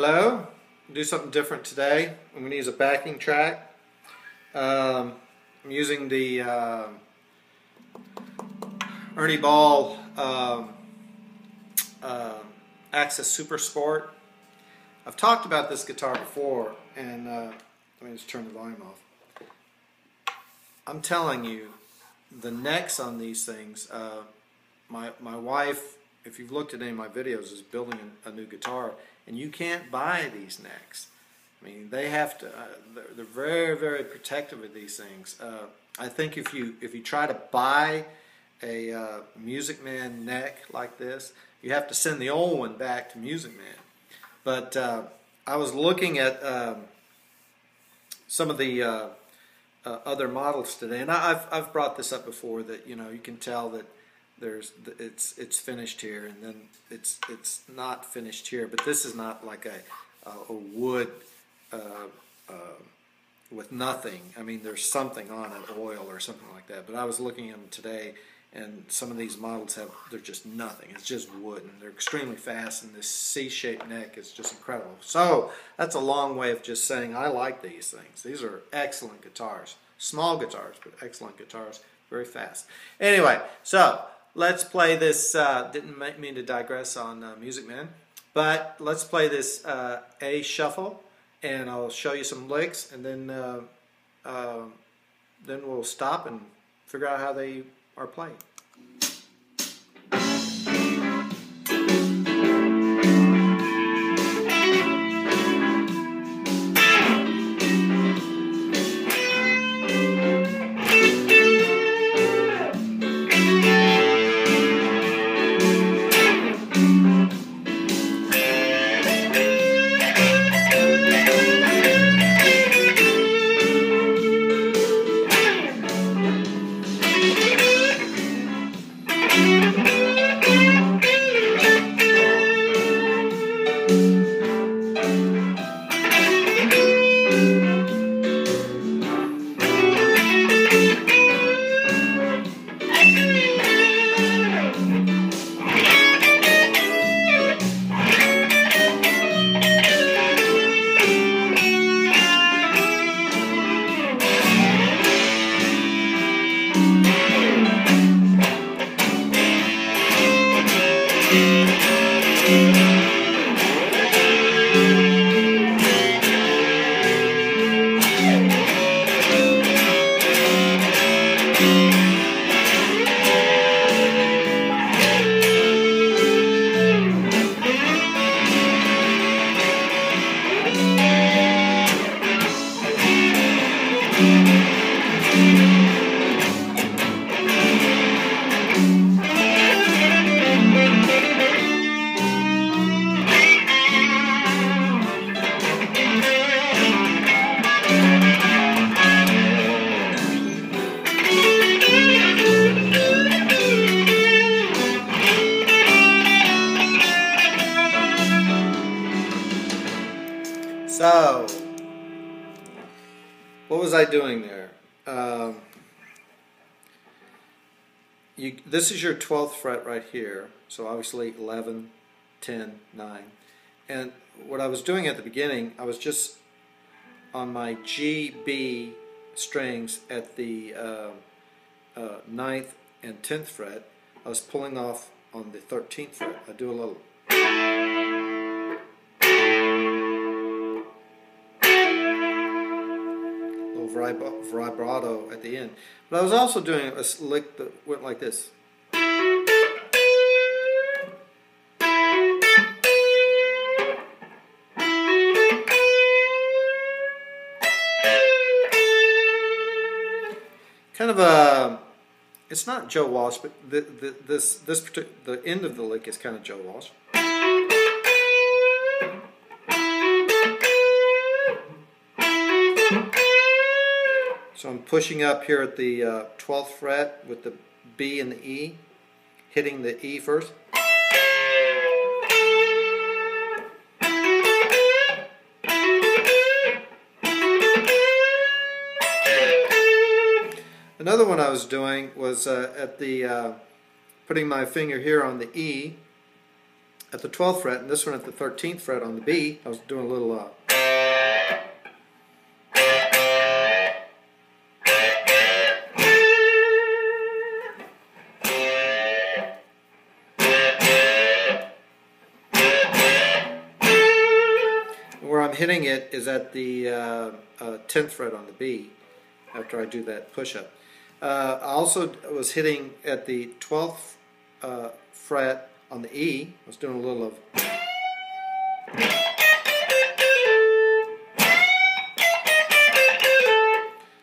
Hello, do something different today. I'm going to use a backing track. I'm using the Ernieball Access Super Sport. I've talked about this guitar before, and let me just turn the volume off. I'm telling you, the necks on these things, my wife, if you've looked at any of my videos, is building a new guitar, and you can't buy these necks. I mean, they have to. They're very, very protective of these things. I think if you try to buy a Musicman neck like this, you have to send the old one back to Musicman. But I was looking at some of the other models today, and I've brought this up before, that you can tell that it's finished here, and then it's not finished here. But this is not like a wood with nothing. I mean, there's something on it, oil or something like that. But I was looking at them today, and some of these models they're just nothing. It's just wood, and they're extremely fast, and this C-shaped neck is just incredible. So that's a long way of just saying I like these things. These are excellent guitars. Small guitars, but excellent guitars. Very fast. Anyway, so let's play this. Didn't mean to digress on Musicman, but let's play this A shuffle, and I'll show you some licks, and then we'll stop and figure out how they are played. So, what was I doing there? This is your 12th fret right here, so obviously 11, 10, 9. And what I was doing at the beginning, I was just on my G, B strings at the 9th and 10th fret. I was pulling off on the 13th fret. I do a little vibrato at the end. But I was also doing a lick that went like this. Kind of a, it's not Joe Walsh, but the end of the lick is kind of Joe Walsh. So I'm pushing up here at the 12th fret with the B and the E, hitting the E first. Another one I was doing was at the putting my finger here on the E at the 12th fret, and this one at the 13th fret on the B. I was doing a little where I'm hitting it is at the 10th fret on the B after I do that push-up. I also was hitting at the 12th fret on the E. I was doing a little of...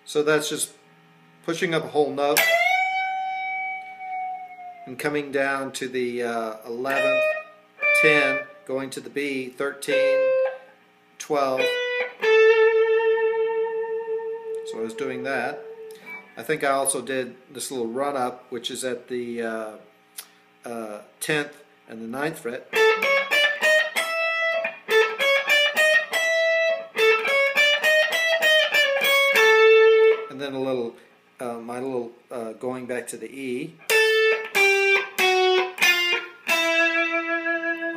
So that's just pushing up a whole note and coming down to the 11th, 10, going to the B, 13, 12. So I was doing that. I think I also did this little run up, which is at the 10th and the 9th fret. And then a little, my little going back to the E.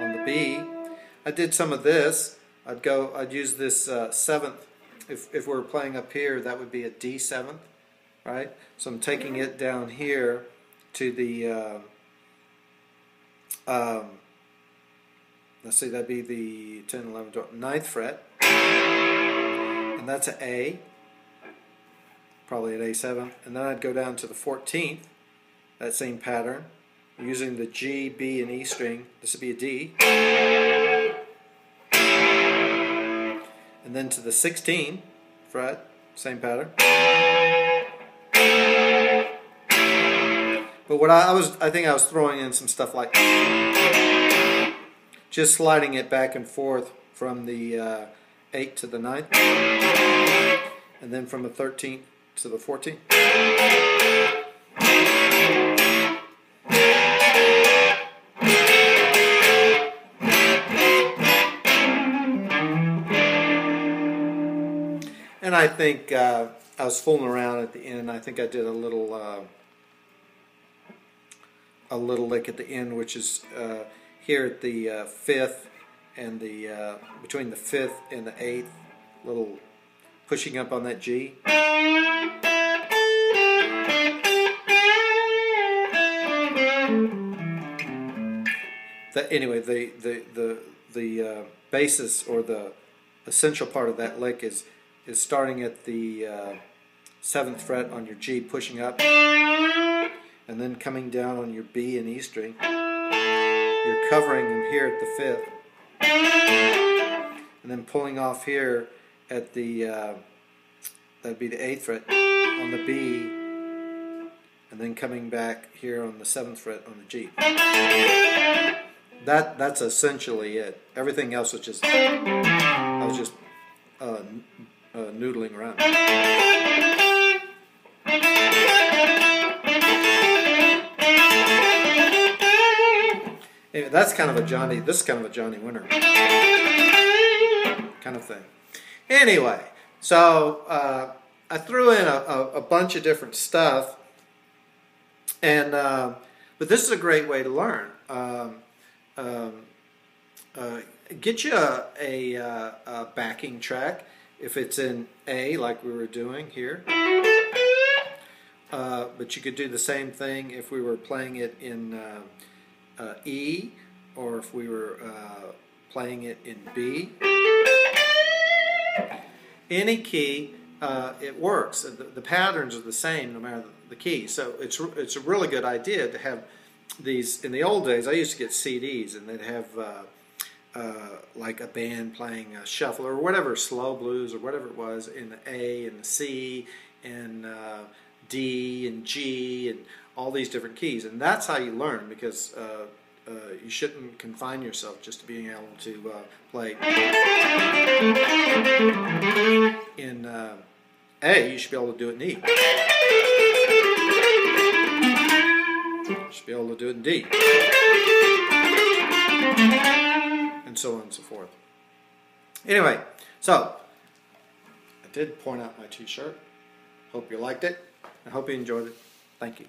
On the B. I did some of this. I'd use this 7th. If we were playing up here, that would be a D7th, right? So I'm taking it down here to the, let's see, that'd be the 10, 11, 12, 9th fret. And that's an A, probably an A7. And then I'd go down to the 14th, that same pattern, using the G, B, and E string. This would be a D. And then to the 16th fret, same pattern. But what I think I was throwing in some stuff like just sliding it back and forth from the 8th to the 9th, and then from the 13th to the 14th. And I think I was fooling around at the end. I think I did a little lick at the end, which is here at the 5th and the between the 5th and the 8th, little pushing up on that G. Anyway, the basis or the essential part of that lick is starting at the 7th fret on your G, pushing up, and then coming down on your B and E string. You're covering them here at the 5th, and then pulling off here at the that'd be the 8th fret on the B, and then coming back here on the 7th fret on the G. That's essentially it. Everything else was just I was just noodling around. Anyway, that's kind of a Johnny. This is kind of a Johnny Winter kind of thing. Anyway, so I threw in a bunch of different stuff, and but this is a great way to learn. Get you a backing track if it's in A, like we were doing here. But you could do the same thing if we were playing it in E, or if we were playing it in B. Any key, it works. The patterns are the same no matter the key. So it's a really good idea to have these. In the old days, I used to get CDs, and they'd have like a band playing a shuffle or whatever, slow blues or whatever it was, in the A and the C and D and G and all these different keys. And that's how you learn, because you shouldn't confine yourself just to being able to play in A. You should be able to do it in E. You should be able to do it in D. And so on and so forth. Anyway, so I did point out my t-shirt. Hope you liked it. I hope you enjoyed it. Thank you.